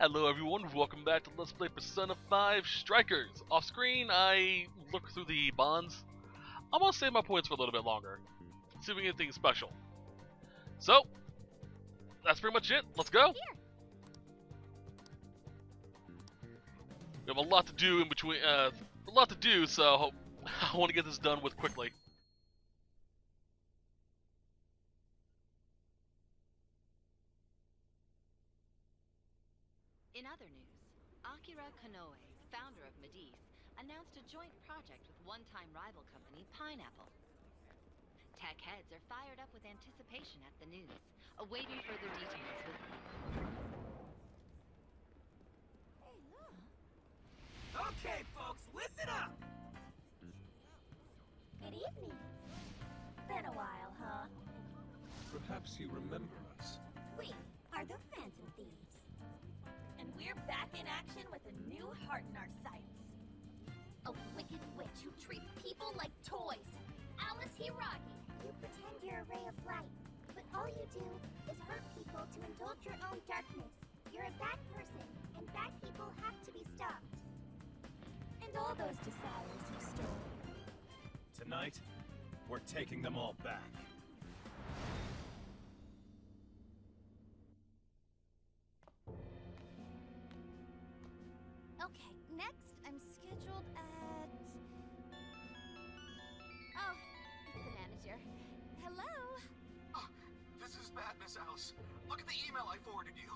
Hello everyone, welcome back to Let's Play Persona 5 Strikers. Off screen, I look through the bonds. I'm gonna save my points for a little bit longer. See if we get anything special. So, that's pretty much it. Let's go. We have a lot to do in between, so I want to get this done with quickly. In other news, Akira Konoe, founder of Medice, announced a joint project with one-time rival company Pineapple. Tech heads are fired up with anticipation at the news, awaiting further details with... Hey, look. Okay, folks, listen up! Good evening. Been a while, huh? Perhaps you remember us. We are the Phantom Thieves. And we're back in action with a new heart in our sights. A wicked witch who treats people like toys. ATLUS Hiragi. You pretend you're a ray of light, but all you do is hurt people to indulge your own darkness. You're a bad person, and bad people have to be stopped. And all those desires you stole. Tonight, we're taking them all back. Okay, next I'm scheduled at... Oh, it's the manager. Hello? Oh, this is bad, Miss Alice. Look at the email I forwarded you.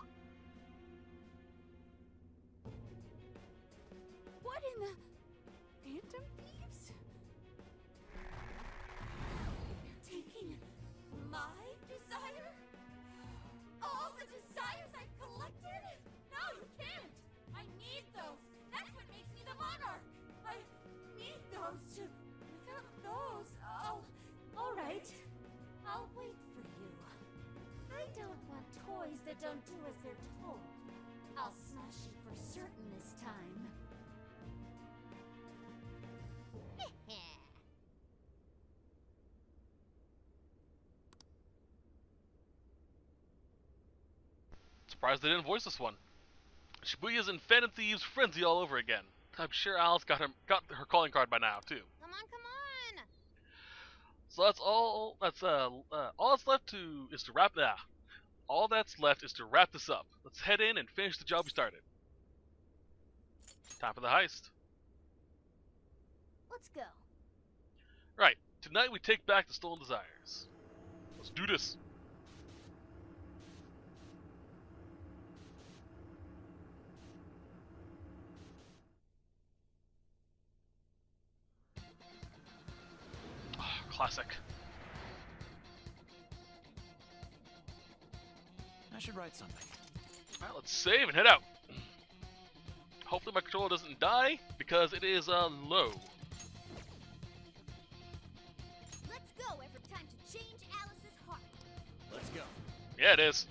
What in the... Phantom Thieves? Taking my desire? All the desires I've collected? No, you can't! I need those! That's what makes me the monarch! I need those to... Without those, Alright. I'll wait for you. I don't want toys that don't do as they're told. I'll smash you for certain this time. Surprised they didn't voice this one. Shibuya's in Phantom Thieves frenzy all over again. I'm sure Alice got her calling card by now too. Come on! So that's all. All that's left is to wrap. All that's left is to wrap this up. Let's head in and finish the job we started. Time for the heist. Let's go. Right. Tonight we take back the stolen desires. Let's do this. Classic. I should write something. Alright, let's save and head out. Hopefully my controller doesn't die, because it is low. Let's go. Every time to change Alice's heart. Let's go. Yeah, it is.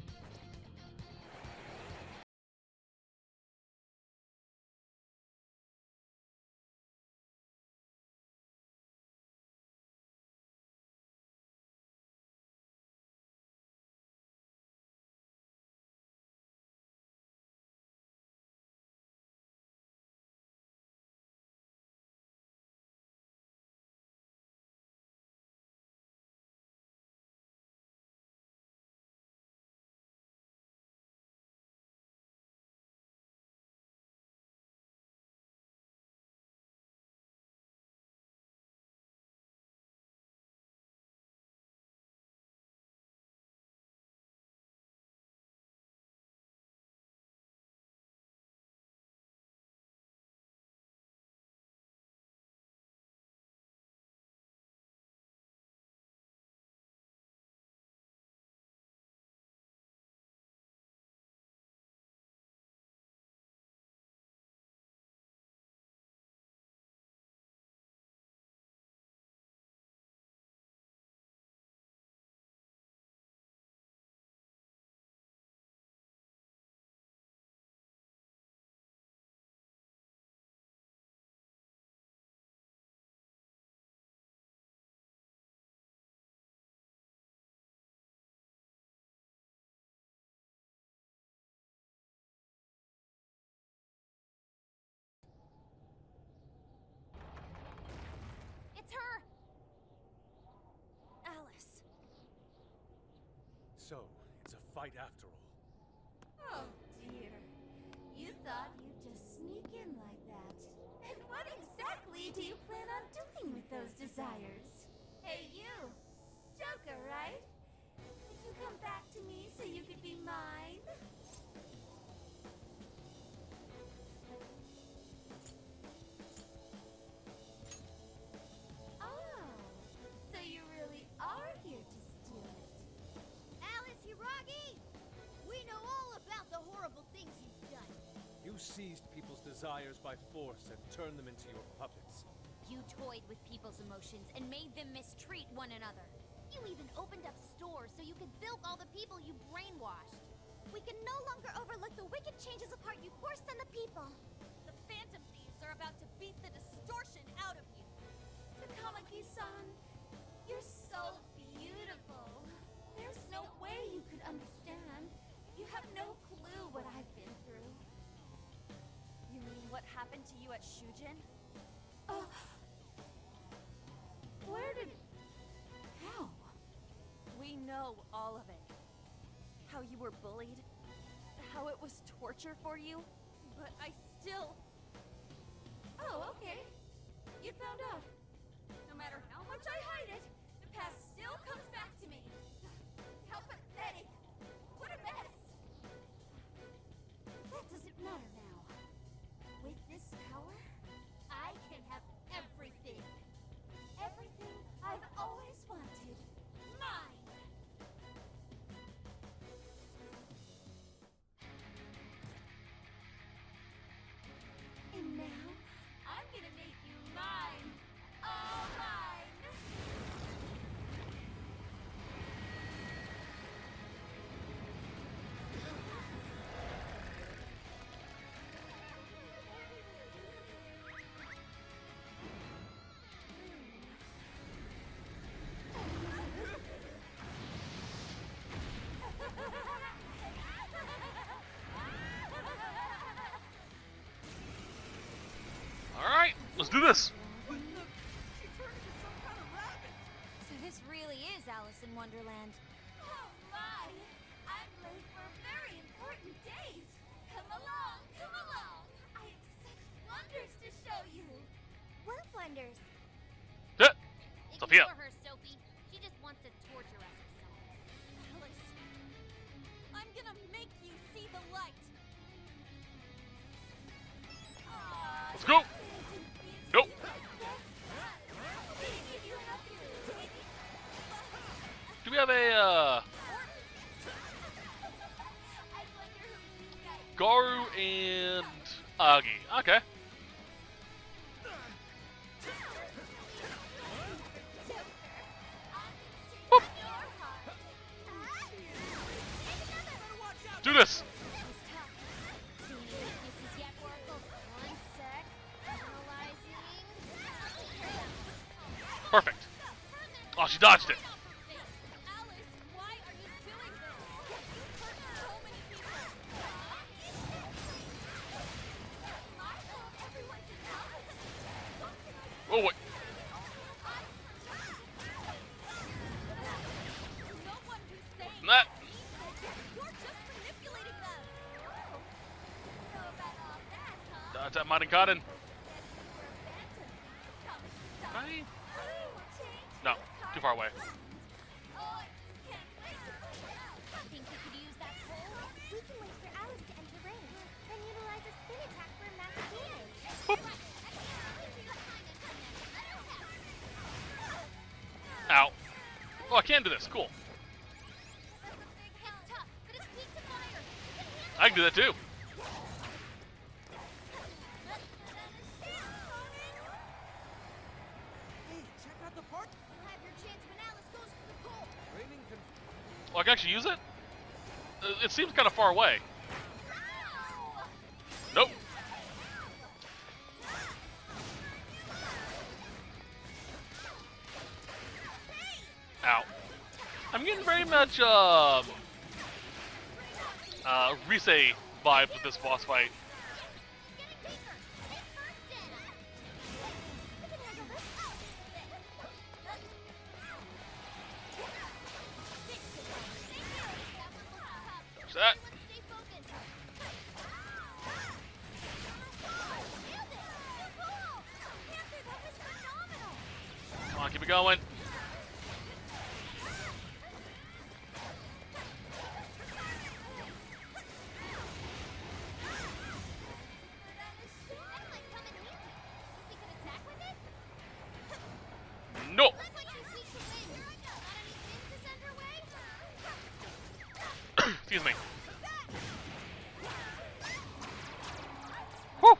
So, it's a fight after all. Oh dear. You thought you'd just sneak in like that. And what exactly do you plan on doing with those desires? Hey you! Joker, right? Did you come back to me so you could be mine? Oh, so you really are here to steal it. Alice Hiragi! We know all about the horrible things you've done. You seized people's desires by force and turned them into your puppets. You toyed with people's emotions and made them mistreat one another. You even opened up stores so you could bilk all the people you brainwashed. We can no longer overlook the wicked changes of heart you forced on the people. The Phantom Thieves are about to beat the distortion out of you. Takamaki-san, you're so beautiful. There's no way you could understand. You have no clue what I've been through. You mean what happened to you at Shujin? Where did... How? We know all of it. How you were bullied, how it was torture for you, but I still... Oh, okay. You found out. No matter how much I hide it, the past still comes back to me. How pathetic. What a mess. That doesn't matter now. With this power, I can have everything. Everything I've always wanted. Mine! And now, I'm gonna make you mine. All mine! Alright, let's do this. She turned into some kind of rabbit. So this really is Alice in Wonderland. Oh my! I'm late for a very important date! Come along, come along! I have such wonders to show you! What wonders? Sophia. Ignore her, Sophie. She just wants to torture us herself. Alice, I'm gonna make you see the light! Let's go. Go. Do we have a Garu and Agi? Okay. Whoop. Do this. Perfect. Oh, she dodged it. Alice, why are you doing this? You hurt so many people. I told everyone to know. Oh, wait. No one who's saying That. you're just manipulating them. So about all that, huh? Dodge that Modern Cotton. Guess Hi. you're a phantom. No, too far away. Oh, I just can't wait to find out. Think you could use that pole? We can wait for Alice to enter range, then utilize a spin attack for massive damage. Whoop. Ow. Oh, I can do this. Cool. It's tough, but it's weak to fire. I can do that too. Hey, check out the park. You'll have your chance when Alice goes for the pole. Raining Oh, I can actually use it? It seems kind of far away. Nope. Ow. I'm getting very much, Rise vibes with this boss fight. Dodge that. Everyone stay focused. Nailed it! You're cool! Panther, that was phenomenal! Come on, keep it going. That might come in handy. Think we could attack with it? No. Looks like she's weak to wind. Got any wind to send her way? Excuse me. Whew.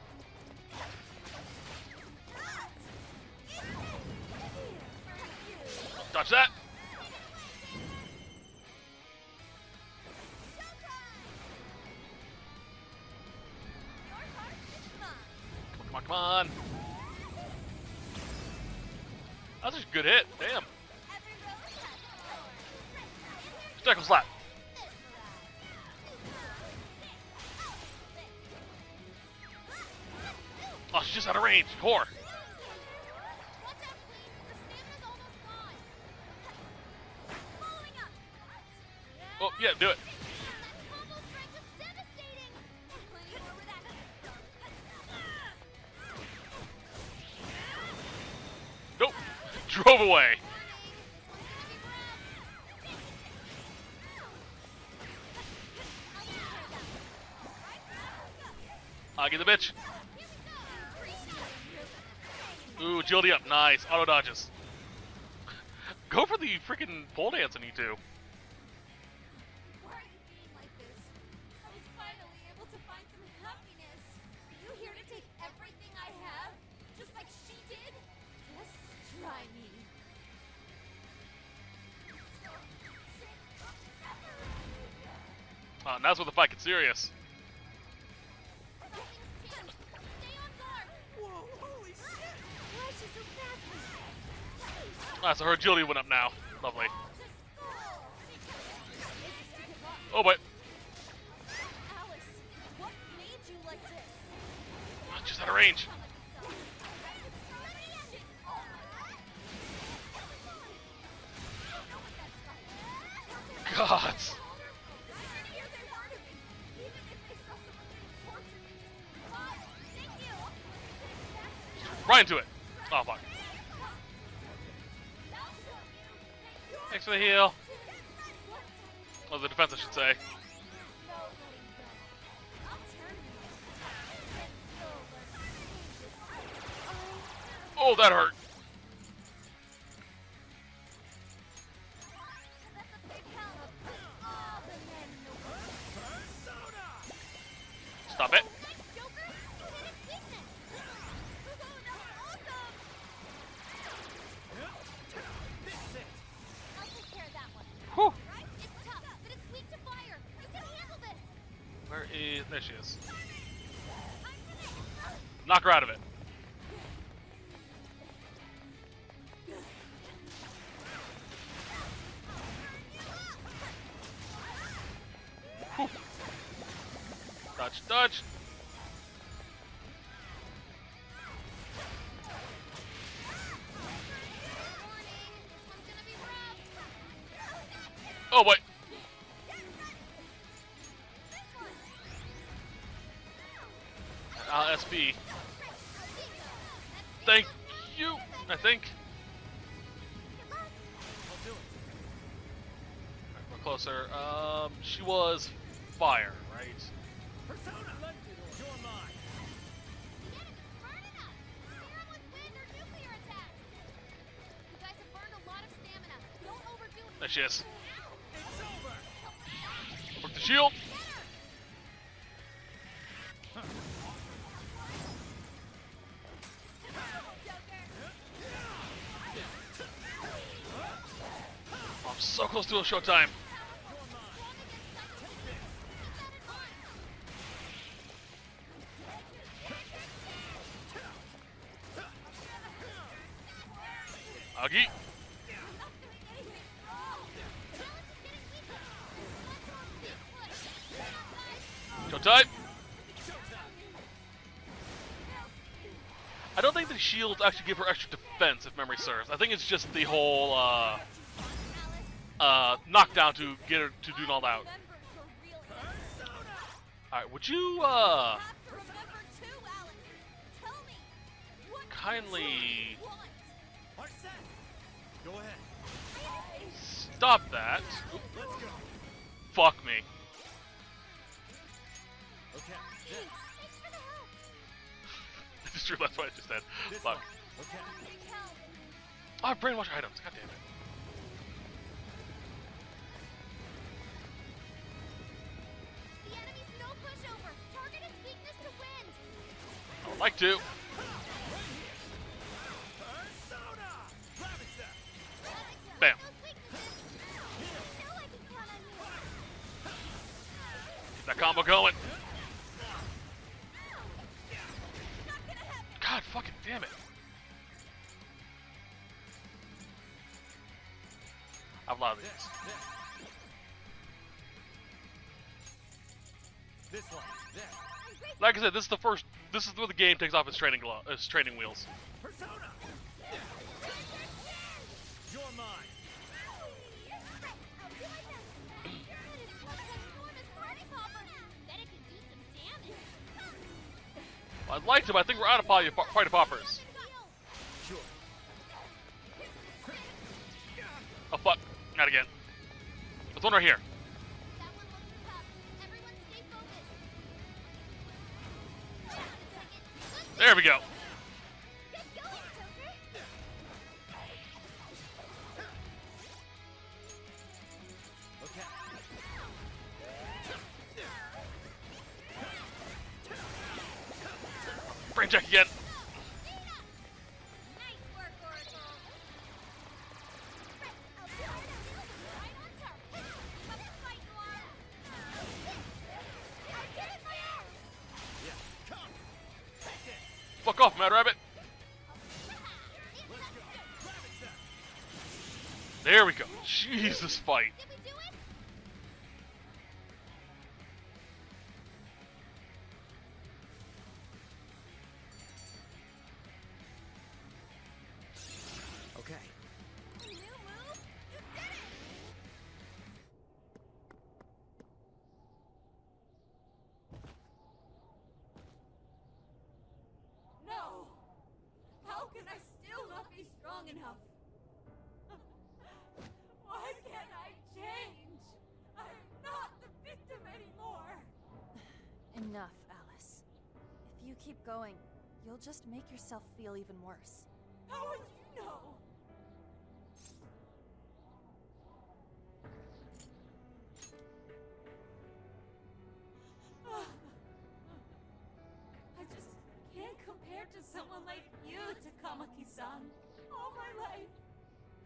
Dodge that. Come on, come on. That's a good hit. Damn. Tackle slap. Oh, she's just out of range. Core. Watch out, Queen. Her stamina's almost gone. Following up. Oh, yeah, do it. That combo strike was devastating. Plenty more where that Nope. Drove away. I'll get the bitch. Ooh, agility up. Nice. Auto dodges. Go for the freaking pole dance on you two. Why are you being like this? I was finally able to find some happiness. Are you here to take everything I have? Just like she did? Just try me. Now's where the fight gets serious. Something's changed. Stay on guard. Whoa, holy shit! Why is she so fast? So her agility went up now. Lovely. Oh boy. Alice, what made you like this? Just out of range. God. Right into it. Oh fuck. Thanks for the heal. Oh, the defense, I should say. Oh, that hurt. Stop it. I'll take care of that one. Whew. It's tough, but it's weak to fire. You can handle this. Where is... There she is. Knock her out of it. Whew. Dodge, dodge. Oh boy. SB. Thank you. I think. Alright, we're closer. She was fire, right? Persona! You're mine. There she is. It's over! Work the shield. I'm so close to a showtime. Augie. Showtime. I don't think the shields actually give her extra defense, if memory serves. I think it's just the whole knockdown to get her to do all out. Alright, would you, Have to remember too, Alice. Tell me, what kindly do you want? Are set. Go ahead. stop that? Let's go. Fuck me. Okay. Thanks for the help. I just realized what I just said. This Fuck. one. Okay. Big help. Oh, brainwash items. God damn it. The enemy's no pushover. Target its weakness to wind. I would like to. Persona! Ravage that. Bam. Those weaknesses. I know I can count on you. That combo going. Not gonna happen. God fucking damn it. I have a lot of these. This one. There. Like I said, this is the first. This is where the game takes off its training wheels. Persona! You're mine. I'll do my best. That is one of the enormous party poppers. Bet it can do some damage. I'd like to, but I think we're out of party poppers. Sure. Oh fuck! Not again. There's one right here. That one looks tough. Everyone stay focused. There we go. Get going, Joker. Okay. Brain check again. Nice work, Oracle. I'll do it. Right on target. Keep up the fight, Noir. I'll get it, my arm. Yeah. Come. Take it. Fuck off, Mad Rabbit. Let's go. Ravage that. There we go. Jesus fight. Did we do it? Okay. New move? You did it! No! How can I still not be strong enough? Why can't I change? I'm not the victim anymore! Enough, Alice. If you keep going, you'll just make yourself feel even worse. How would you know? I just can't compare to someone like you, Takamaki-san. All my life,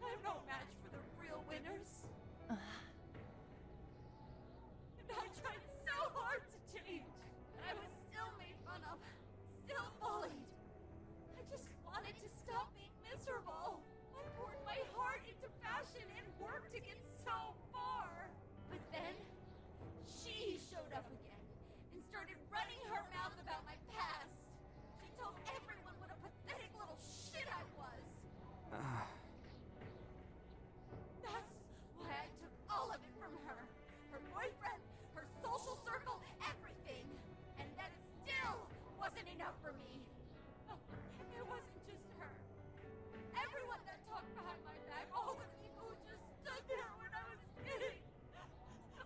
I'm no match for the real winners. And I tried so hard to change, and I was still made fun of, still bullied. I just wanted to stop being miserable. I poured my heart into fashion and worked to get so far. But then, she showed up again and started running her mouth about my past. She told everyone what a pathetic little shit I was. That's why I took all of it from her. Her boyfriend, her social circle, everything. And that still wasn't enough for me. It wasn't just her. Everyone that talked behind my back, all the people who just stood there when I was kidding.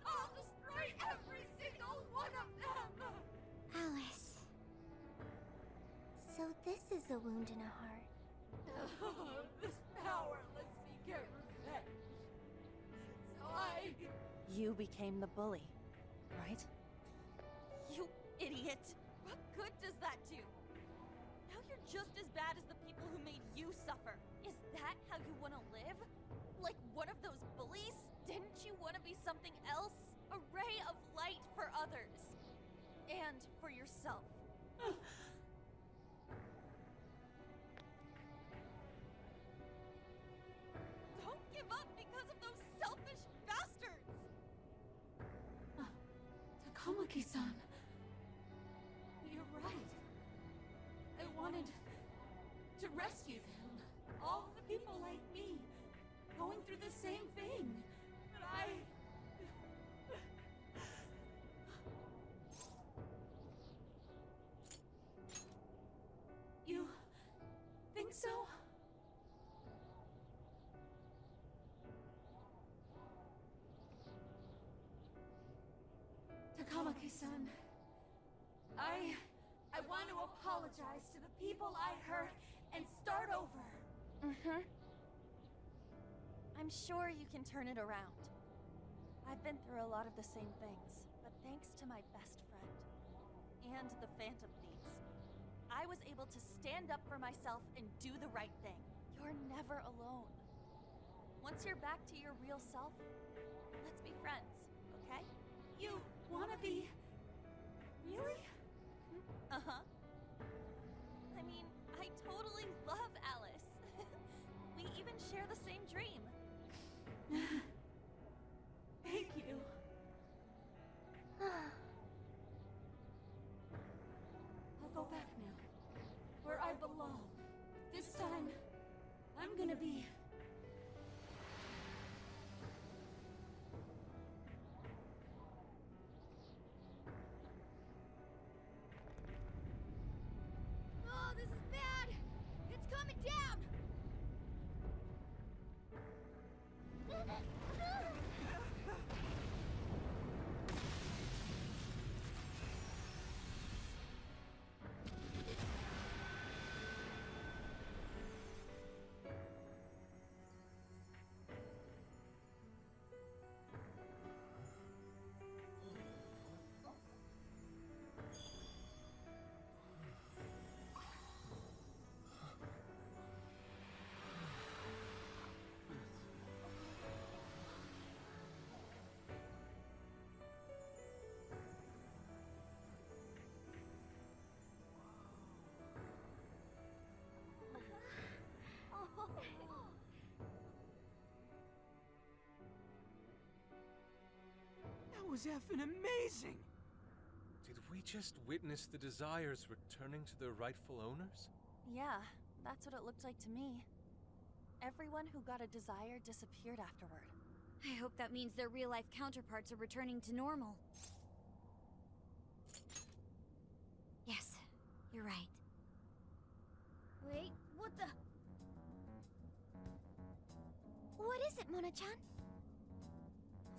I'll destroy every single one of them. Alice. So this is a wound in a heart. This power lets me get revenge. So You became the bully, right? You idiot! What good does that do? Now you're just as bad as the people who made you suffer. Is that how you want to live? Like one of those bullies? Didn't you want to be something else? A ray of light for others. And for yourself. Don't give up because of those selfish bastards! Takamaki-san. You're right. I wanted to rescue them. All the people like me, going through the same thing. But apologize to the people I hurt and start over. Mm-hmm. I'm sure you can turn it around. I've been through a lot of the same things, but thanks to my best friend and the Phantom Thieves, I was able to stand up for myself and do the right thing. You're never alone. Once you're back to your real self, let's be friends, okay? You wanna be... really? Uh-huh. I mean, I totally love Alice. We even share the same dream. Thank you. I'll go back now, where I belong. This time, I'm gonna be... Oh, this is bad! It's coming down! That was effing amazing! Did we just witness the Desires returning to their rightful owners? Yeah, that's what it looked like to me. Everyone who got a desire disappeared afterward. I hope that means their real-life counterparts are returning to normal. Yes, you're right. Wait, what the... What is it, Mona-chan?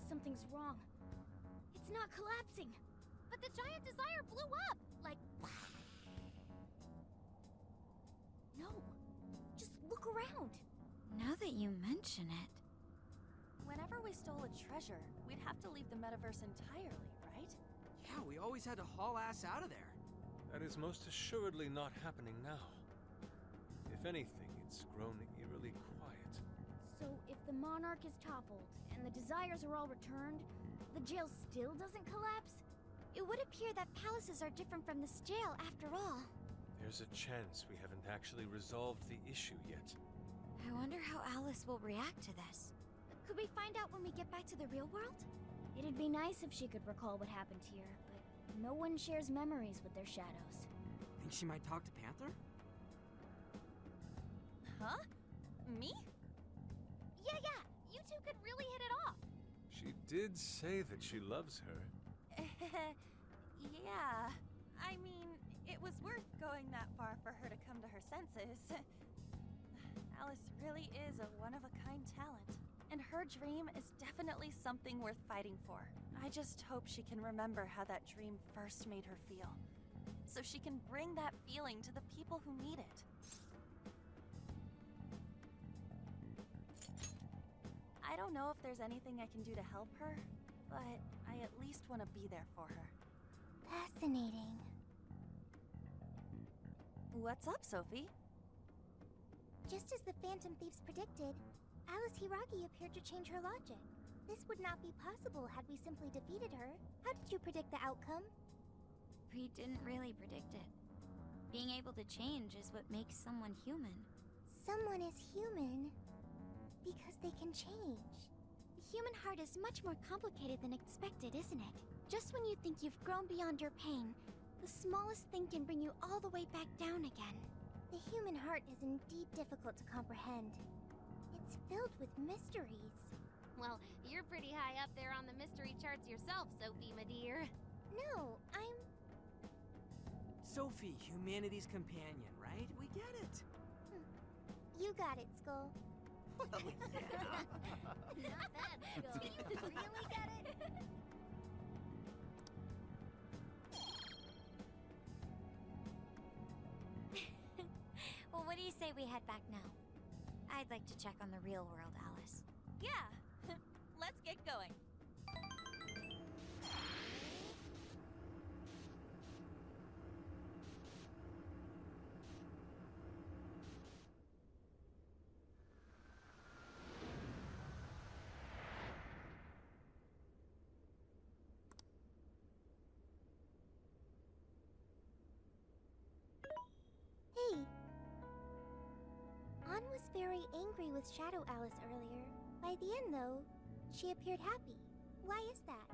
Something's wrong. It's not collapsing. But the giant desire blew up! Like... No. Just look around. Now that you mention it... Whenever we stole a treasure, we'd have to leave the metaverse entirely, right? Yeah, we always had to haul ass out of there. That is most assuredly not happening now. If anything, it's grown eerily quiet. So if the Monarch is toppled, and the Desires are all returned, the jail still doesn't collapse? It would appear that palaces are different from this jail after all. There's a chance we haven't actually resolved the issue yet. I wonder how Alice will react to this. Could we find out when we get back to the real world? It'd be nice if she could recall what happened here, but no one shares memories with their shadows. Think she might talk to Panther? Huh? Me? Yeah, you two could really hit it off. She did say that she loves her. Yeah. I mean, it was worth going that far for her to come to her senses. Alice really is a one-of-a-kind talent. And her dream is definitely something worth fighting for. I just hope she can remember how that dream first made her feel, so she can bring that feeling to the people who need it. I don't know if there's anything I can do to help her, but I at least want to be there for her. Fascinating. What's up, Sophie? Just as the Phantom Thieves predicted, Alice Hiragi appeared to change her logic. This would not be possible had we simply defeated her. How did you predict the outcome? We didn't really predict it. Being able to change is what makes someone human. Someone is human because they can change. The human heart is much more complicated than expected, isn't it? Just when you think you've grown beyond your pain, the smallest thing can bring you all the way back down again. The human heart is indeed difficult to comprehend. It's filled with mysteries. Well, you're pretty high up there on the mystery charts yourself, Sophie, my dear. No, I'm... Sophie, humanity's companion, right? We get it. You got it, Skull. Well, yeah. Not bad, Skull. Do you really get it? What do you say we head back now? I'd like to check on the real world, Alice. Yeah, let's get going. Hey. Ann was very angry with Shadow Alice earlier. By the end, though, she appeared happy. Why is that?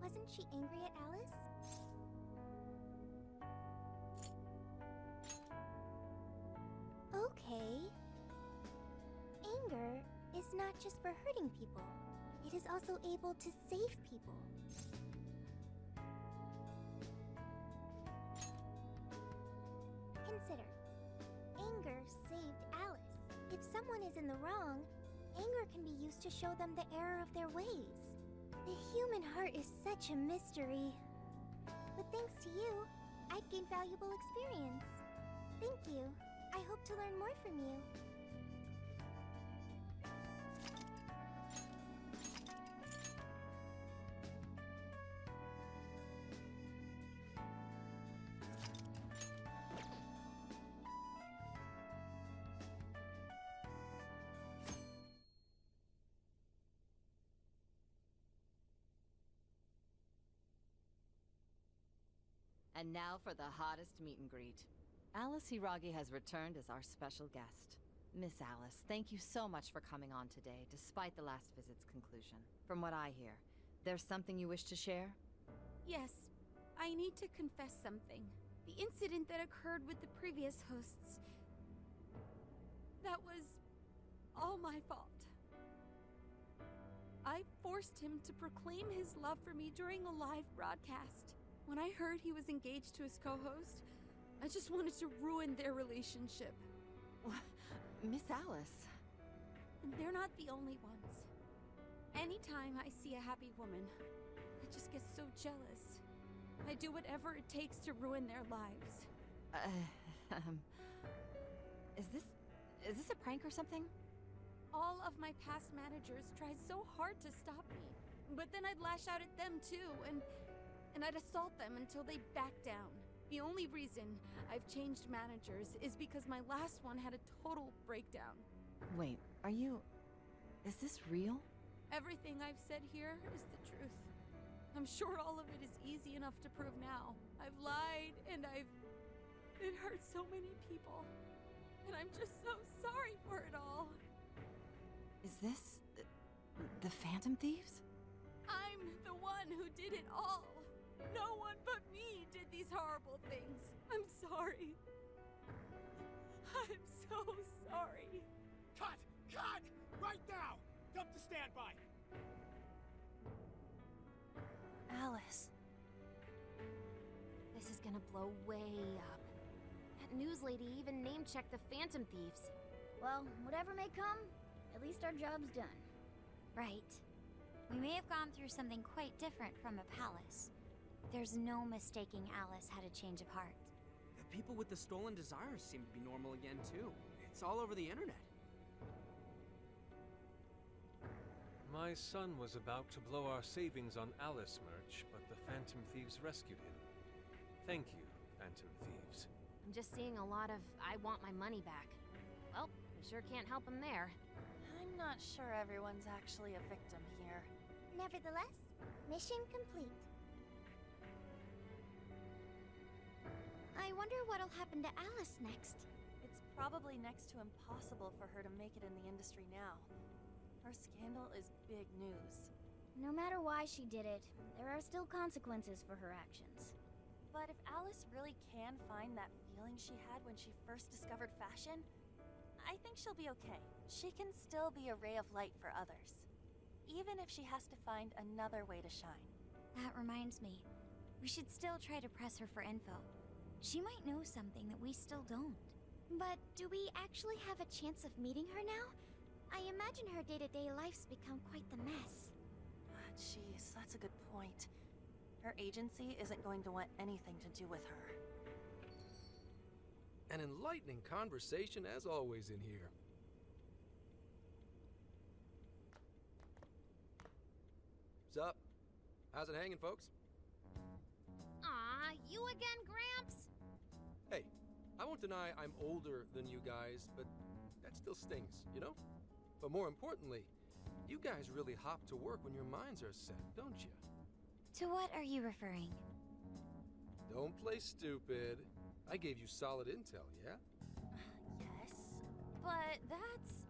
Wasn't she angry at Alice? Okay. Anger is not just for hurting people. It is also able to save people. Consider. Anger saved Alice. If someone is in the wrong, anger can be used to show them the error of their ways. The human heart is such a mystery. But thanks to you, I've gained valuable experience. Thank you. I hope to learn more from you. And now for the hottest meet and greet. Alice Hiragi has returned as our special guest. Miss Alice, thank you so much for coming on today, despite the last visit's conclusion. From what I hear, there's something you wish to share? Yes, I need to confess something. The incident that occurred with the previous hosts... that was all my fault. I forced him to proclaim his love for me during a live broadcast. When I heard he was engaged to his co-host, I just wanted to ruin their relationship. Miss Alice. And they're not the only ones. Anytime I see a happy woman, I just get so jealous. I do whatever it takes to ruin their lives. Is this a prank or something? All of my past managers tried so hard to stop me, but then I'd lash out at them too, and I'd assault them until they backed down. The only reason I've changed managers is because my last one had a total breakdown. Wait, is this real? Everything I've said here is the truth. I'm sure all of it is easy enough to prove now. I've lied, and it hurt so many people. And I'm just so sorry for it all. Is this the Phantom Thieves? I'm the one who did it all. No one but me did these horrible things. I'm sorry. I'm so sorry. Cut! Cut! Right now! Dump to standby! Alice. This is gonna blow way up. That news lady even name-checked the Phantom Thieves. Well, whatever may come, at least our job's done. Right. We may have gone through something quite different from a palace. There's no mistaking Alice had a change of heart. The people with the stolen desires seem to be normal again, too. It's all over the internet. My son was about to blow our savings on Alice merch, but the Phantom Thieves rescued him. Thank you, Phantom Thieves. I'm just seeing a lot of, I want my money back. Well, we sure can't help him there. I'm not sure everyone's actually a victim here. Nevertheless, mission complete. I wonder what'll happen to Alice next. It's probably next to impossible for her to make it in the industry now. Her scandal is big news. No matter why she did it, there are still consequences for her actions. But if Alice really can find that feeling she had when she first discovered fashion, I think she'll be okay. She can still be a ray of light for others, even if she has to find another way to shine. That reminds me, we should still try to press her for info. She might know something that we still don't. But do we actually have a chance of meeting her now? I imagine her day-to-day life's become quite the mess. Jeez, that's a good point. Her agency isn't going to want anything to do with her. An enlightening conversation as always in here. Sup? How's it hanging, folks? Aw, you again, Gramps? Hey, I won't deny I'm older than you guys, but that still stings, you know? But more importantly, you guys really hop to work when your minds are set, don't you? To what are you referring? Don't play stupid. I gave you solid intel, yeah? Yes, but that's...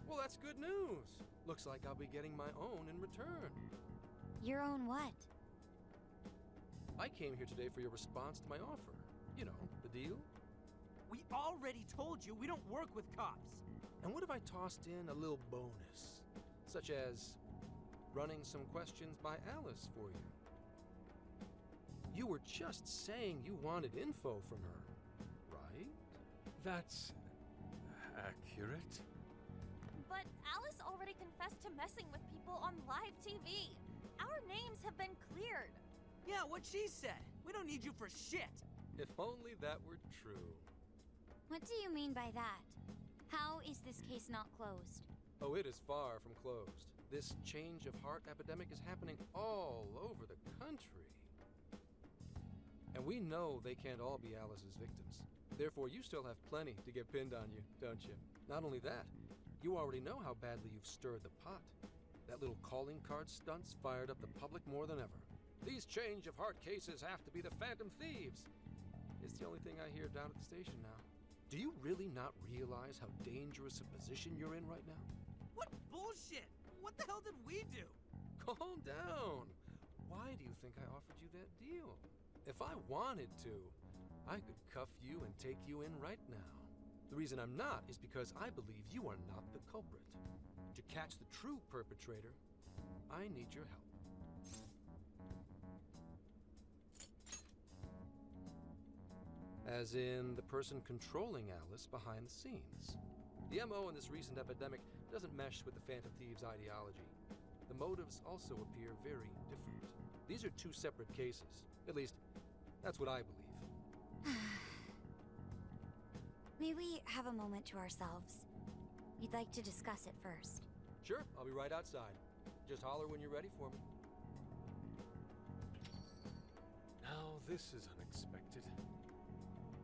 Well, that's good news. Looks like I'll be getting my own in return. Your own what? I came here today for your response to my offer. You know, the deal? We already told you we don't work with cops. And what if I tossed in a little bonus? Such as running some questions by Alice for you. You were just saying you wanted info from her, right? That's accurate. But Alice already confessed to messing with people on live TV. Our names have been cleared. Yeah, what she said. We don't need you for shit. If only that were true. What do you mean by that? How is this case not closed? Oh, it is far from closed. This change of heart epidemic is happening all over the country. And we know they can't all be Alice's victims. Therefore, you still have plenty to get pinned on you, don't you? Not only that, you already know how badly you've stirred the pot. That little calling card stunt's fired up the public more than ever. These change of heart cases have to be the Phantom Thieves. It's the only thing I hear down at the station now. Do you really not realize how dangerous a position you're in right now? What bullshit? What the hell did we do? Calm down. Why do you think I offered you that deal? If I wanted to, I could cuff you and take you in right now. The reason I'm not is because I believe you are not the culprit. To catch the true perpetrator, I need your help. As in the person controlling Alice behind the scenes. The MO in this recent epidemic doesn't mesh with the Phantom Thieves' ideology. The motives also appear very different. These are two separate cases. At least, that's what I believe. May we have a moment to ourselves? We'd like to discuss it first. Sure, I'll be right outside. Just holler when you're ready for me. Now this is unexpected.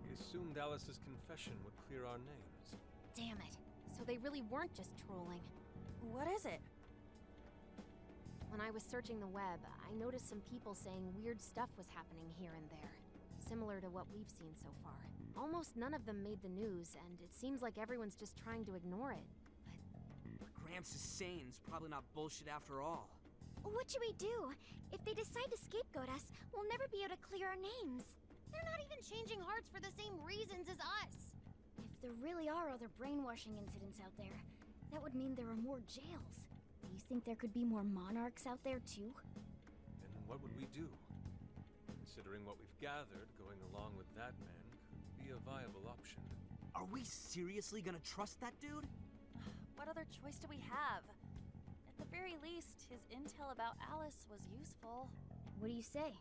We assumed Alice's confession would clear our names. Damn it. So they really weren't just trolling. What is it? When I was searching the web, I noticed some people saying weird stuff was happening here and there. Similar to what we've seen so far. Almost none of them made the news, and it seems like everyone's just trying to ignore it. What Gramps is saying is probably not bullshit after all. What should we do? If they decide to scapegoat us, we'll never be able to clear our names. They're not even changing hearts for the same reasons as us. If there really are other brainwashing incidents out there, that would mean there are more jails. Do you think there could be more monarchs out there too? Then what would we do? Considering what we've gathered, going along with that man could be a viable option. Are we seriously gonna trust that dude? What other choice do we have? At the very least, his intel about Alice was useful. What do you say?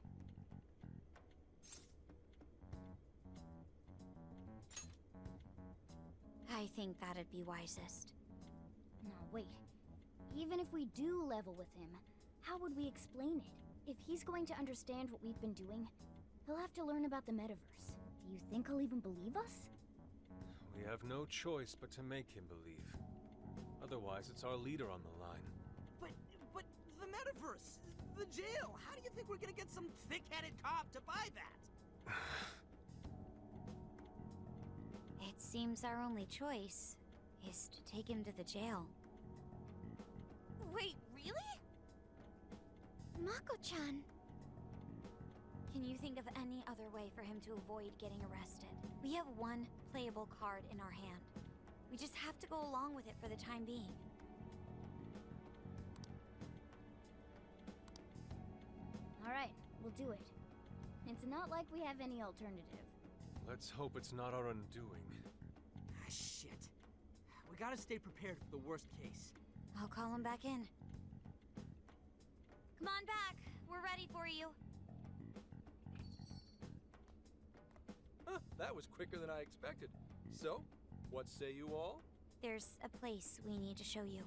I think that'd be wisest. No, wait. Even if we do level with him, how would we explain it? If he's going to understand what we've been doing, he'll have to learn about the metaverse. Do you think he'll even believe us? We have no choice but to make him believe. Otherwise, it's our leader on the line. But the metaverse, the jail, how do you think we're gonna get some thick-headed cop to buy that? It seems our only choice is to take him to the jail. Wait, really? Mako-chan! Can you think of any other way for him to avoid getting arrested? We have one playable card in our hand. We just have to go along with it for the time being. Alright, we'll do it. It's not like we have any alternative. Let's hope it's not our undoing. Ah, shit. We gotta stay prepared for the worst case. I'll call him back in. Come on back. We're ready for you. Huh, that that was quicker than I expected. So, what say you all? There's a place we need to show you.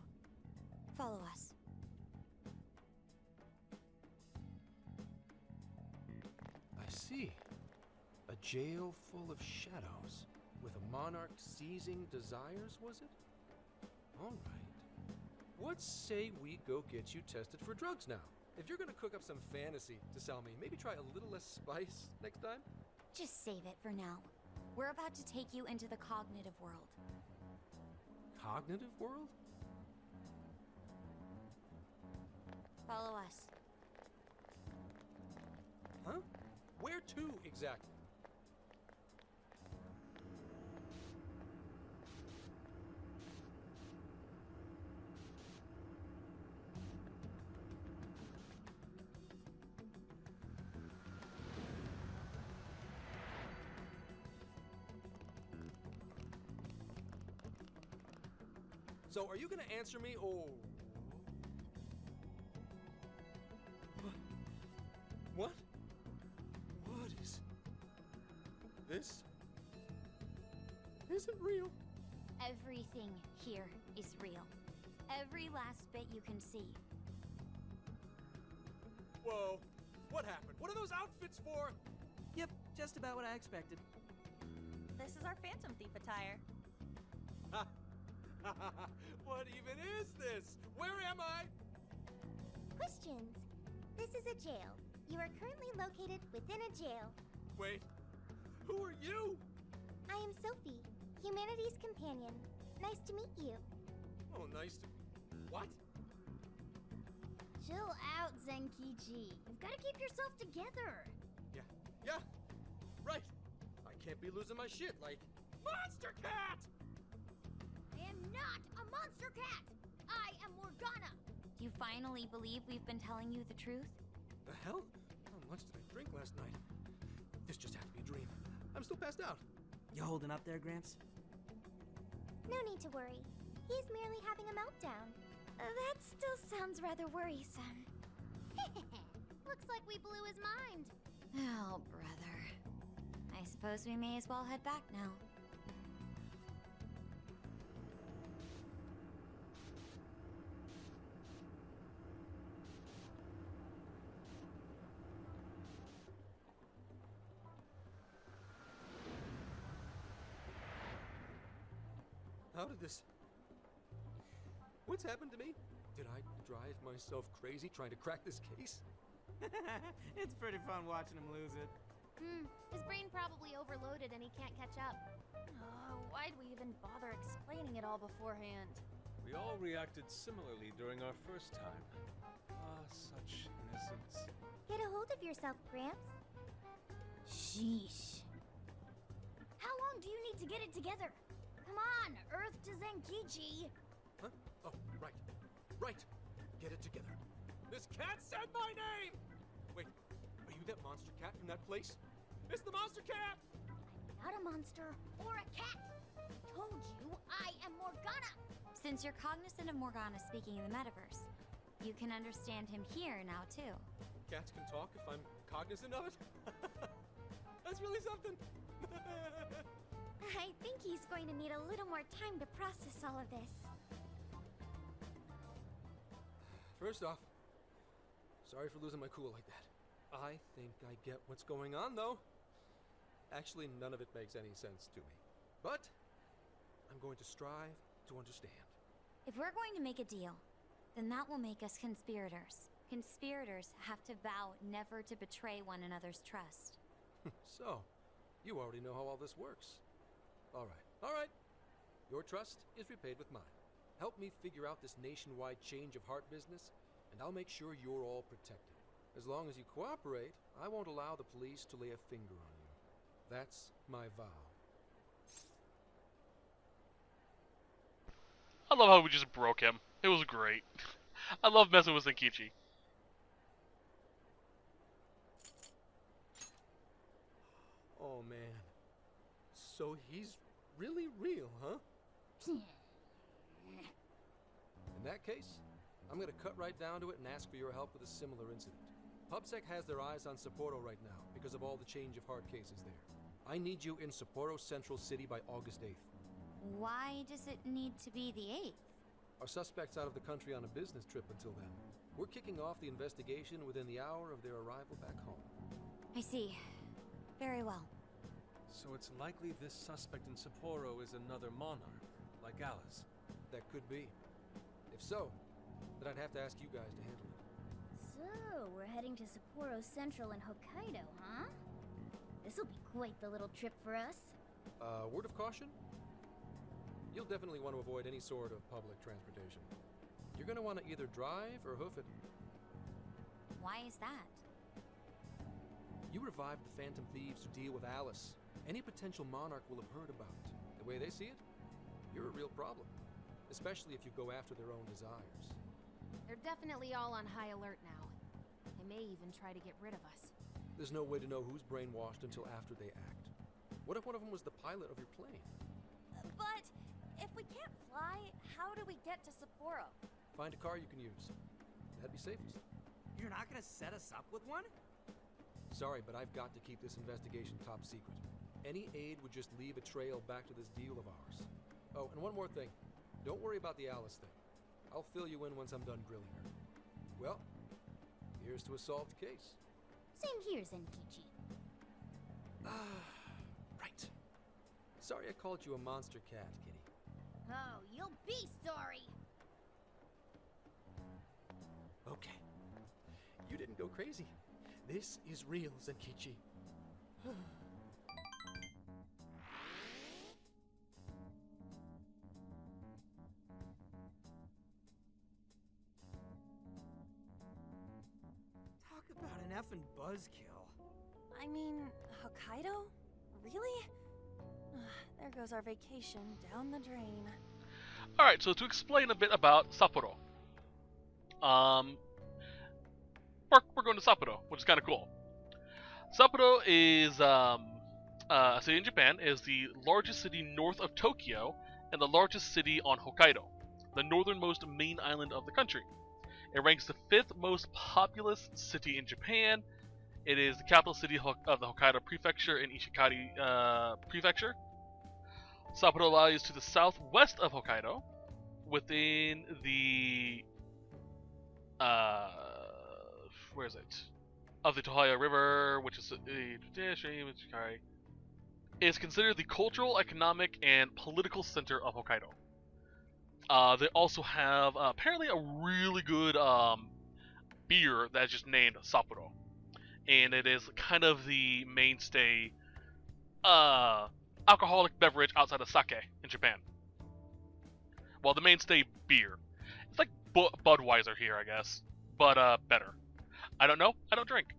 Follow us. I see. A jail full of shadows. With a monarch seizing desires, was it? All right. What say we go get you tested for drugs now? If you're gonna cook up some fantasy to sell me, maybe try a little less spice next time? Just save it for now. We're about to take you into the cognitive world. Cognitive world? Follow us. Huh? Where to, exactly? So, are you gonna answer me, or... What? What is... This... isn't real. Everything here is real. Every last bit you can see. Whoa. What happened? What are those outfits for? Yep, just about what I expected. This is our Phantom Thief attire. What even is this? Where am I? Questions. This is a jail. You are currently located within a jail. Wait, who are you? I am Sophie, humanity's companion. Nice to meet you. Oh, nice to... What? Chill out, Zenkichi. You've got to keep yourself together. Yeah, right. I can't be losing my shit like... Monster Cat! I am not a monster cat. I am Morgana. Do you finally believe we've been telling you the truth? The hell? How much did I drink last night? This just had to be a dream. I'm still passed out. You holding up there, Gramps? No need to worry. He's merely having a meltdown. That still sounds rather worrisome. Looks like we blew his mind. Oh, brother. I suppose we may as well head back now. How did this... What's happened to me? Did I drive myself crazy trying to crack this case? It's pretty fun watching him lose it. His brain probably overloaded and he can't catch up. Why'd we even bother explaining it all beforehand? We all reacted similarly during our first time. Ah, such innocence. Get a hold of yourself, Gramps. Sheesh. How long do you need to get it together? Come on, Earth to Zenkichi. Huh? Oh, right. Right. Get it together. This cat said my name! Wait, are you that monster cat from that place? It's the monster cat! I'm not a monster or a cat. I told you I am Morgana. Since you're cognizant of Morgana speaking in the metaverse, you can understand him here now, too. Cats can talk if I'm cognizant of it? That's really something! I think he's going to need a little more time to process all of this. First off, sorry for losing my cool like that. I think I get what's going on, though. Actually, none of it makes any sense to me. But I'm going to strive to understand. If we're going to make a deal, then that will make us conspirators. Conspirators have to vow never to betray one another's trust. So, you already know how all this works. All right. Your trust is repaid with mine. Help me figure out this nationwide change of heart business, and I'll make sure you're all protected. As long as you cooperate, I won't allow the police to lay a finger on you. That's my vow. I love how we just broke him. It was great. I love messing with Zenkichi. Oh, man. So he's really real, huh? In that case, I'm gonna cut right down to it and ask for your help with a similar incident. PubSec has their eyes on Sapporo right now because of all the change of heart cases there. I need you in Sapporo Central City by August 8th. Why does it need to be the 8th? Our suspect's out of the country on a business trip until then. We're kicking off the investigation within the hour of their arrival back home. I see. Very well. So it's likely this suspect in Sapporo is another monarch, like ATLUS. That could be. If so, then I'd have to ask you guys to handle it. So, we're heading to Sapporo Central in Hokkaido, huh? This'll be quite the little trip for us. Word of caution? You'll definitely want to avoid any sort of public transportation. You're gonna want to either drive or hoof it. Why is that? You revived the Phantom Thieves to deal with ATLUS. Any potential monarch will have heard about it. The way they see it, you're a real problem. Especially if you go after their own desires. They're definitely all on high alert now. They may even try to get rid of us. There's no way to know who's brainwashed until after they act. What if one of them was the pilot of your plane? But if we can't fly, how do we get to Sapporo? Find a car you can use. That'd be safest. You're not gonna set us up with one? Sorry, but I've got to keep this investigation top secret. Any aid would just leave a trail back to this deal of ours. Oh, and one more thing. Don't worry about the ATLUS thing. I'll fill you in once I'm done grilling her. Well, here's to a solved case. Same here, Zenkichi. Right. Sorry I called you a monster cat, kitty. Oh, you'll be sorry! Okay. You didn't go crazy. This is real, Zenkichi. Talk about an effing buzzkill. I mean, Hokkaido? Really? There goes our vacation down the drain. Alright, so to explain a bit about Sapporo. We're going to Sapporo, which is kind of cool. Sapporo is a city in Japan, is the largest city north of Tokyo, and the largest city on Hokkaido, the northernmost main island of the country. It ranks the 5th most populous city in Japan. It is the capital city of the Hokkaido Prefecture in Ishikari Prefecture. Sapporo lies to the southwest of Hokkaido, within the where is it? Of the Tohaya River, which is Ishikari. It is considered the cultural, economic, and political center of Hokkaido. They also have apparently a really good beer that's just named Sapporo, and it is kind of the mainstay alcoholic beverage outside of sake in Japan. Well, the mainstay beer. It's like Budweiser here, I guess, but better. I don't know. I don't drink.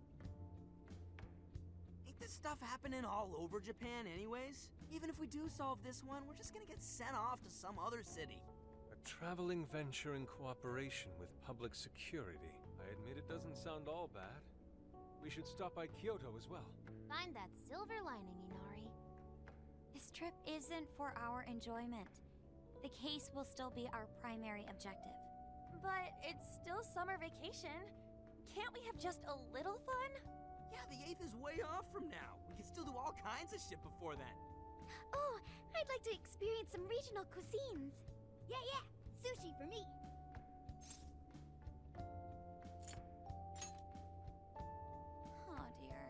Ain't this stuff happening all over Japan anyways? Even if we do solve this one, we're just gonna get sent off to some other city. A traveling venture in cooperation with public security. I admit it doesn't sound all bad. We should stop by Kyoto as well. Find that silver lining, Inari. This trip isn't for our enjoyment. The case will still be our primary objective. But it's still summer vacation. Can't we have just a little fun? Yeah, the 8th is way off from now. We can still do all kinds of shit before then. Oh, I'd like to experience some regional cuisines. Yeah, sushi for me. Oh dear.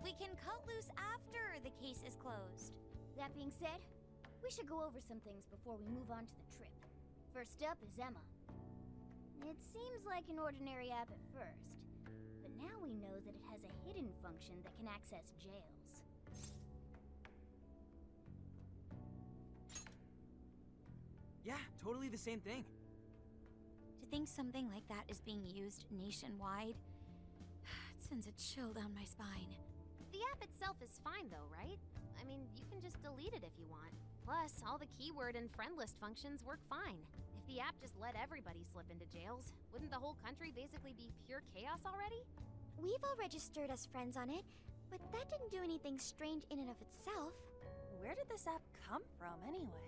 We can cut loose after the case is closed. That being said, we should go over some things before we move on to the trip. First up is Emma. It seems like an ordinary app at first, but now we know that it has a hidden function that can access jails. Yeah, totally the same thing. To think something like that is being used nationwide, it sends a chill down my spine. The app itself is fine though, right? I mean, you can just delete it if you want. Plus, all the keyword and friend list functions work fine. If the app just let everybody slip into jails, wouldn't the whole country basically be pure chaos already? We've all registered as friends on it, but that didn't do anything strange in and of itself. Where did this app come from, anyway?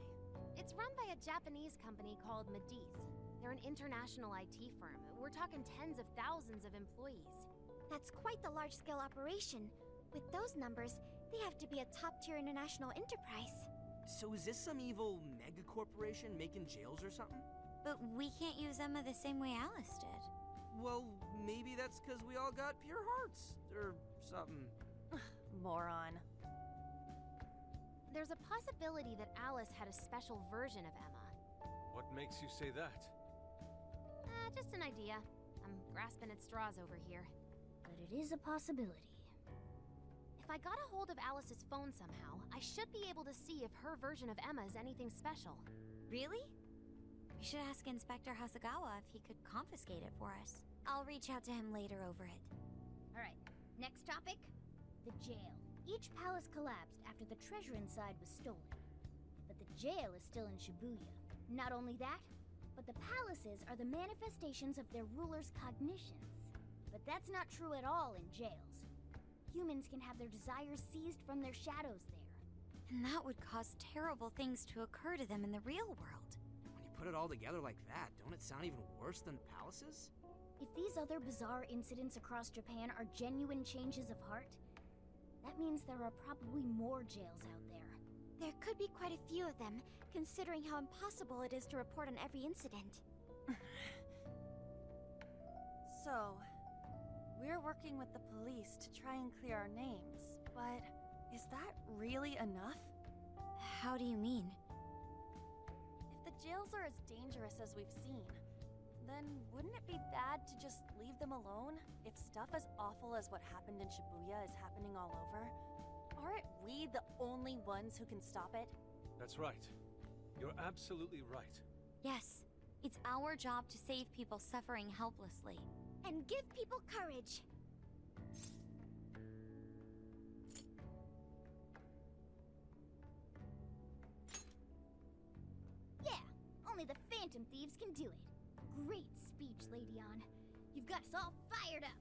It's run by a Japanese company called Medice. They're an international IT firm. We're talking tens of thousands of employees. That's quite the large-scale operation. With those numbers, We have to be a top-tier international enterprise. So is this some evil mega corporation making jails or something? But we can't use Emma the same way Alice did. Well, maybe that's because we all got pure hearts, or something. Moron. There's a possibility that Alice had a special version of Emma. What makes you say that? Just an idea. I'm grasping at straws over here. But it is a possibility. If I got a hold of Alice's phone somehow, I should be able to see if her version of Emma is anything special. Really? We should ask Inspector Hasagawa if he could confiscate it for us. I'll reach out to him later over it. Alright, next topic. The jail. Each palace collapsed after the treasure inside was stolen. But the jail is still in Shibuya. Not only that, but the palaces are the manifestations of their rulers' cognitions. But that's not true at all in jails. Humans can have their desires seized from their shadows there. And that would cause terrible things to occur to them in the real world. When you put it all together like that, don't it sound even worse than palaces? If these other bizarre incidents across Japan are genuine changes of heart, that means there are probably more jails out there. There could be quite a few of them, considering how impossible it is to report on every incident. So, we're working with the police to try and clear our names, but is that really enough? How do you mean? If the jails are as dangerous as we've seen, then wouldn't it be bad to just leave them alone if stuff as awful as what happened in Shibuya is happening all over? Aren't we the only ones who can stop it? That's right. You're absolutely right. Yes, it's our job to save people suffering helplessly. And give people courage. Yeah, only the Phantom Thieves can do it. Great speech, Lady On. You've got us all fired up.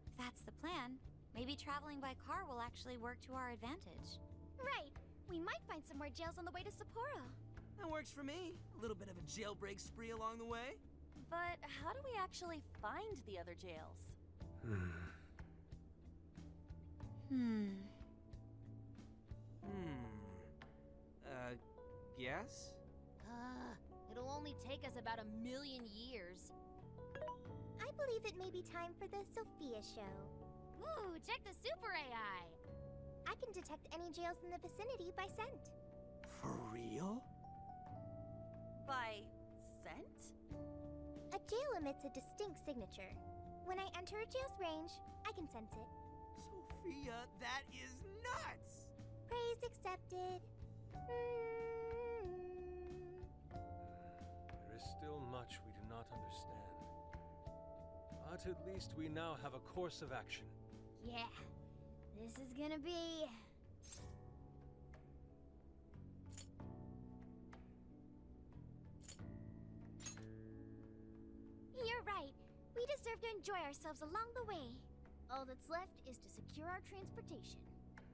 If that's the plan, maybe traveling by car will actually work to our advantage. Right. We might find some more jails on the way to Sapporo. That works for me. A little bit of a jailbreak spree along the way. But how do we actually find the other jails? Yes? It'll only take us about 1,000,000 years. I believe it may be time for the Sophia show. Ooh, check the super AI! I can detect any jails in the vicinity by scent. For real? By scent? A jail emits a distinct signature. When I enter a jail's range, I can sense it. Sophia, that is nuts! Praise accepted. There is still much we do not understand. But at least we now have a course of action. Yeah, this is gonna be... You're right. We deserve to enjoy ourselves along the way. All that's left is to secure our transportation.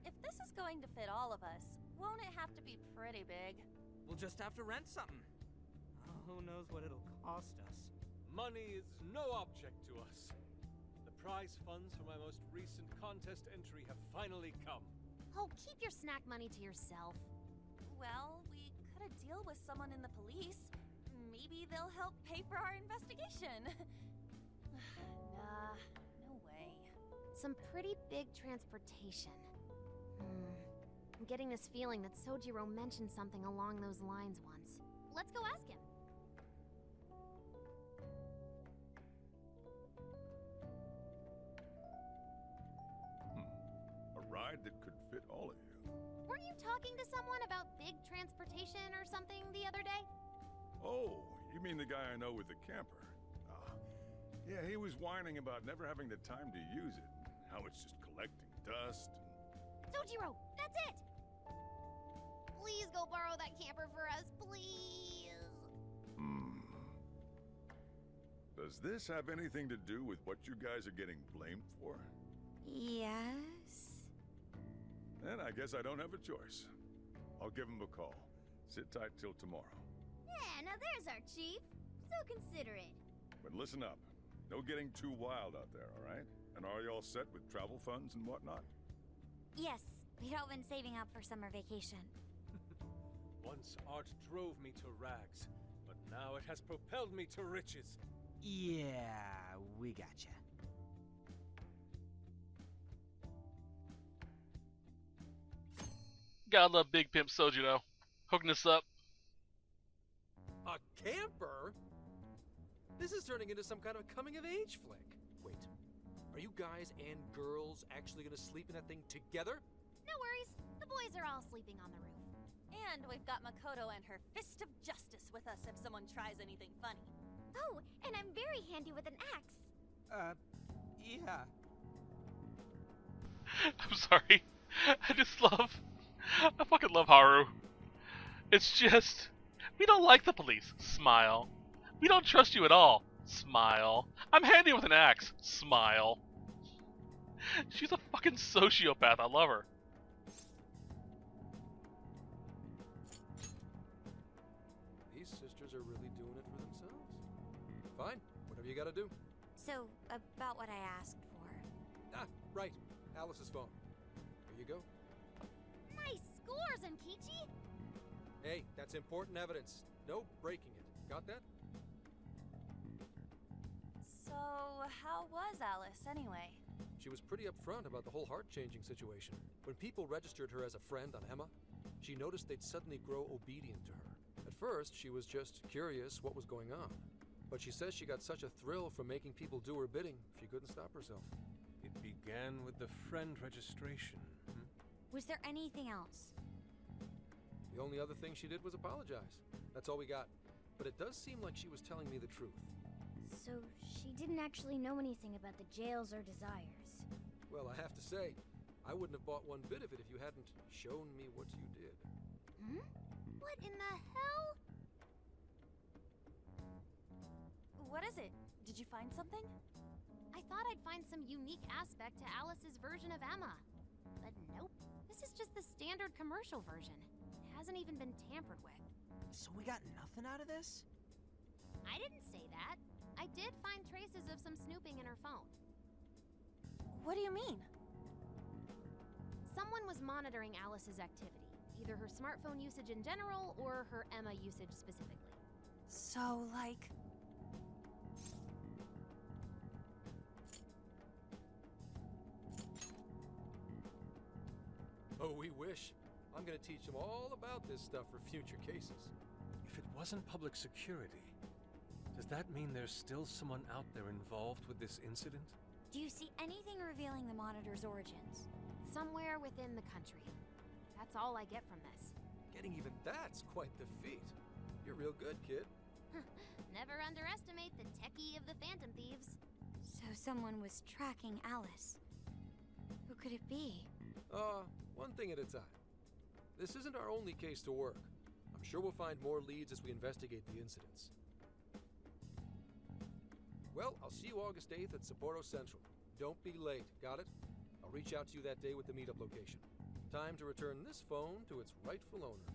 If this is going to fit all of us, won't it have to be pretty big? We'll just have to rent something. Who knows what it'll cost us? Money is no object to us. The prize funds for my most recent contest entry have finally come. Oh, keep your snack money to yourself. Well, we could deal with someone in the police. Maybe they'll help pay for our investigation. Nah, no way. Some pretty big transportation. I'm getting this feeling that Sojiro mentioned something along those lines once. Let's go ask him. A ride that could fit all of you. Weren't you talking to someone about big transportation or something the other day? Oh, you mean the guy I know with the camper? Yeah, he was whining about never having the time to use it. How it's just collecting dust. Sojiro, that's it! Please go borrow that camper for us, please! Does this have anything to do with what you guys are getting blamed for? Yes. Then I guess I don't have a choice. I'll give him a call. Sit tight till tomorrow. Yeah, now there's our chief. So considerate. But listen up. No getting too wild out there, all right? And are you all set with travel funds and whatnot? Yes, We'd all been saving up for summer vacation. Once art drove me to rags, but now it has propelled me to riches. Yeah, we gotcha. Gotta love Big Pimp Sojiro. Hooking us up. A camper? This is turning into some kind of coming-of-age flick. Wait, are you guys and girls actually gonna sleep in that thing together? No worries. The boys are all sleeping on the roof. And we've got Makoto and her fist of justice with us if someone tries anything funny. Oh, and I'm very handy with an axe. Yeah. I'm sorry. I fucking love Haru. It's just, we don't like the police. Smile. We don't trust you at all. Smile. I'm handy with an axe. Smile. She's a fucking sociopath. I love her. These sisters are really doing it for themselves. Fine, whatever you gotta do. So, about what I asked for. Ah, right. Alice's phone. Here you go. Nice scores, Enkichi! Hey, that's important evidence. No breaking it. Got that? So, how was Alice anyway? She was pretty upfront about the whole heart-changing situation. When people registered her as a friend on Emma, she noticed they'd suddenly grow obedient to her. At first, she was just curious what was going on. But she says she got such a thrill from making people do her bidding, she couldn't stop herself. It began with the friend registration. Was there anything else? The only other thing she did was apologize. That's all we got. But it does seem like she was telling me the truth. So she didn't actually know anything about the jails or desires. Well, I have to say, I wouldn't have bought one bit of it if you hadn't shown me what you did. Hmm? What in the hell? What is it? Did you find something? I thought I'd find some unique aspect to Alice's version of Emma. But nope. This is just the standard commercial version. It hasn't even been tampered with. So we got nothing out of this? I didn't say that. I did find traces of some snooping in her phone. What do you mean? Someone was monitoring Alice's activity, either her smartphone usage in general or her Emma usage specifically. So, like... Oh, we wish. I'm gonna teach them all about this stuff for future cases. If it wasn't public security, does that mean there's still someone out there involved with this incident? Do you see anything revealing the Monitor's origins? Somewhere within the country. That's all I get from this. Getting even that's quite the feat. You're real good, kid. Never underestimate the techie of the Phantom Thieves. So someone was tracking Alice. Who could it be? One thing at a time. This isn't our only case to work. I'm sure we'll find more leads as we investigate the incidents. Well, I'll see you August 8th at Sapporo Central. Don't be late, got it? I'll reach out to you that day with the meetup location. Time to return this phone to its rightful owner.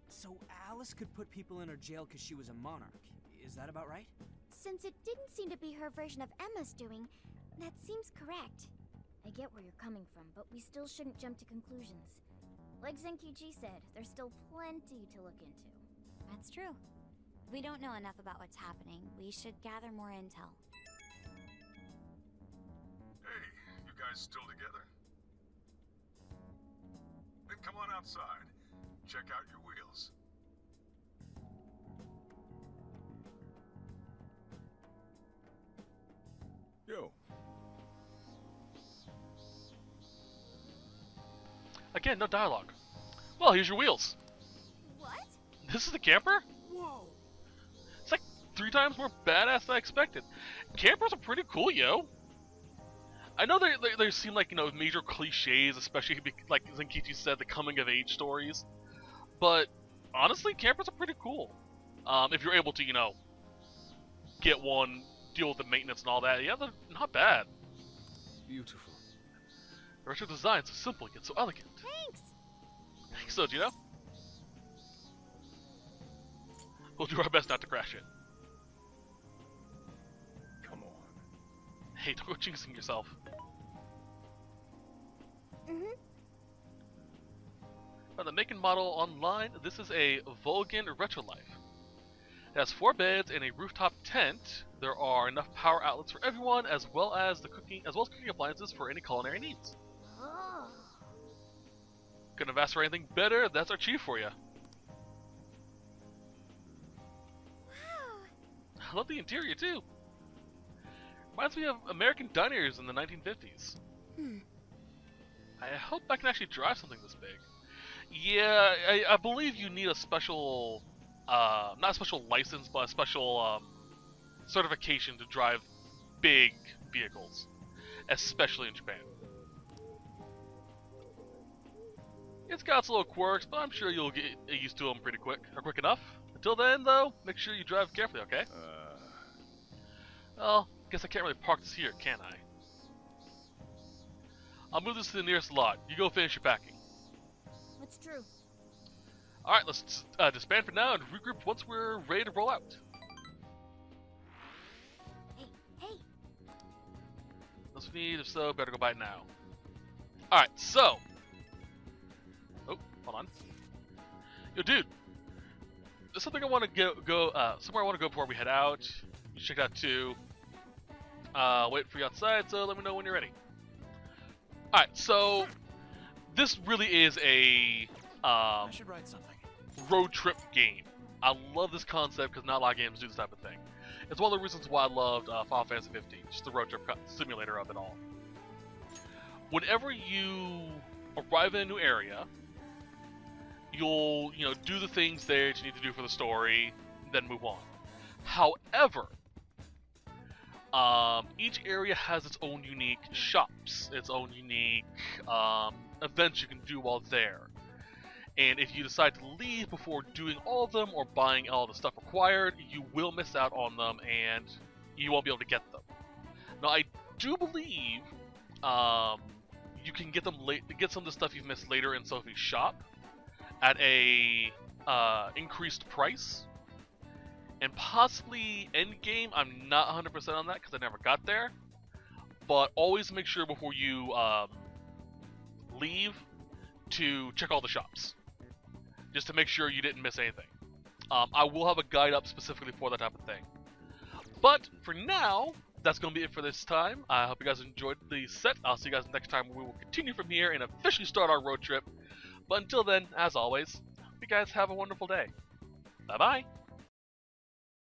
So Alice could put people in her jail because she was a monarch. Is that about right? Since it didn't seem to be her version of Emma's doing, that seems correct. I get where you're coming from, but we still shouldn't jump to conclusions. Like Zenkichi said, there's still plenty to look into. That's true. We don't know enough about what's happening. We should gather more intel. Hey, you guys still together? Then come on outside. Check out your wheels. Yo. Again, no dialogue. Well, here's your wheels. What? This is the camper? Whoa. It's like 3 times more badass than I expected. Campers are pretty cool, yo. I know they seem like, you know, major cliches, especially like Zenkichi said, the coming of age stories. But honestly, campers are pretty cool. If you're able to, you know, get one, deal with the maintenance and all that. Yeah, they're not bad. Beautiful. The retro design, so simple yet so elegant. Thanks! Thanks, Sojiro. We'll do our best not to crash it. Hey, don't go jinxing yourself. By the make and model online, this is a Vulcan Retrolife. It has 4 beds and a rooftop tent. There are enough power outlets for everyone, as well as cooking appliances for any culinary needs. Oh. Couldn't have asked for anything better. That's our chief for you. Wow. I love the interior too. Reminds me of American diners in the 1950s. I hope I can actually drive something this big. Yeah, I believe you need a special, not a special license, but a special certification to drive big vehicles, especially in Japan. It's got its little quirks, but I'm sure you'll get used to them pretty quick, or quick enough. Until then, though, make sure you drive carefully, okay? Well, guess I can't really park this here, can I? I'll move this to the nearest lot. You go finish your packing. That's true. Alright, let's disband for now and regroup once we're ready to roll out. Hey. Unless we need, if so, better go buy it now. Alright, so. Oh, hold on. Yo, dude. There's something I want to somewhere I want to go before we head out. You check it out too. Wait for you outside, so let me know when you're ready. Alright, so this really is a I should write something. road trip game. I love this concept because not a lot of games do this type of thing. It's one of the reasons why I loved Final Fantasy 15, just the road trip simulator of it all. Whenever you arrive in a new area, you'll do the things there that you need to do for the story, then move on. However, each area has its own unique shops, its own unique events you can do while there. And if you decide to leave before doing all of them or buying all the stuff required, you will miss out on them and you won't be able to get them. Now, I do believe you can get some of the stuff you've missed later in Sophie's shop at a increased price. And possibly endgame, I'm not 100% on that because I never got there. But always make sure before you leave to check all the shops, just to make sure you didn't miss anything. I will have a guide up specifically for that type of thing. But for now, that's going to be it for this time. I hope you guys enjoyed the set. I'll see you guys next time when we will continue from here and officially start our road trip. But until then, as always, hope you guys have a wonderful day. Bye-bye.